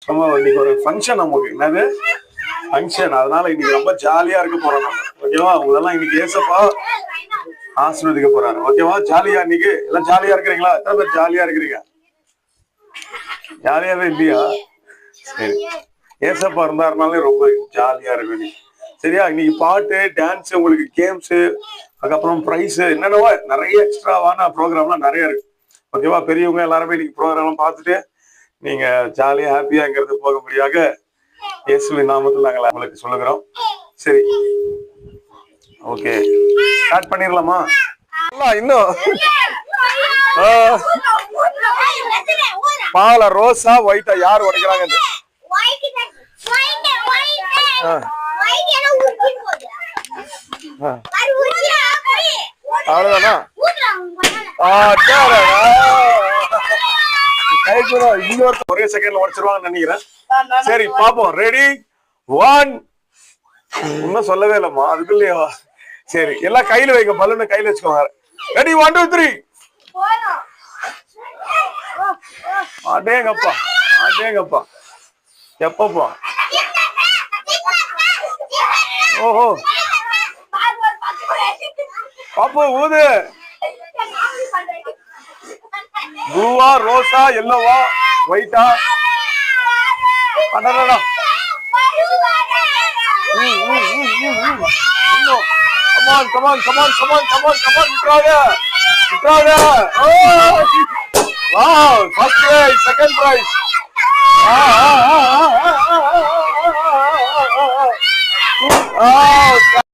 சும்மா இன்னைக்கு ஒரு ஃபங்க்ஷன் நமக்கு என்னது ஃபங்க்ஷன், அதனால இன்னைக்கு ரொம்ப ஜாலியா இருக்க போறோம் நம்ம. ஓகேவா? உங்களெல்லாம் இன்னைக்கு ஏசப்பா ஆசீர்வதிக்க போறாரு. ஓகேவா? ஜாலியா இன்னைக்கு எல்லாம் ஜாலியா இருக்கிறீங்களா? எத்தனை பேர் ஜாலியா இருக்கிறீங்க? ஜாலியாவே இல்லையா? சரி, ஏசப்பா இருந்தாருனாலே ரொம்ப ஜாலியா இருக்கு. சரியா? இன்னைக்கு பாட்டு, டான்ஸ், உங்களுக்கு கேம்ஸ், அதுக்கப்புறம் பிரைஸ், என்னென்னவோ நிறைய எக்ஸ்ட்ராவான ப்ரோக்ராம்லாம் நிறைய இருக்கு. ஓகேவா? பெரியவங்க எல்லாருமே இன்னைக்கு ப்ரோக்ராம் பார்த்துட்டு நீங்க ஜாலியா ஹாப்பியாங்கிறது போகும்படியாக இயேசுவின் நாமத்தில் நாங்கள் உங்களுக்கு சொல்லுகிறோம். சரி, ஓகே, ஸ்டார்ட் பண்ணிடலாமா? இன்னும் பால ரோஸா ஒயிட்டா யார் உடைக்கிறாங்க? அவ்வளவுதானா? ஒரே செகண்ட்ல உடைச்சிருவாங்கன்னு நினைக்கிறேன். சரி, பாப்போம். ரெடி, 1. இன்னும் சொல்லவே இல்லம்மா, அதுக்குள்ளேயேவா? சரி, எல்லாம் கையில வைங்க, பலூனை கையில வச்சுக்கோங்க. ரெடி, 1 2 3. அடேங்கப்பா, அடேங்கப்பா, எப்பப்பா? ஓஹோ, பாப்பு ஊது. ப்ளூவா, ரோஸா, எல்லோவா, ஒயிட்டா? அடடா, come on, come on, come on, come on, come on, come on, விட்றாத, விட்றாத. Wow, first prize, second prize. Ah,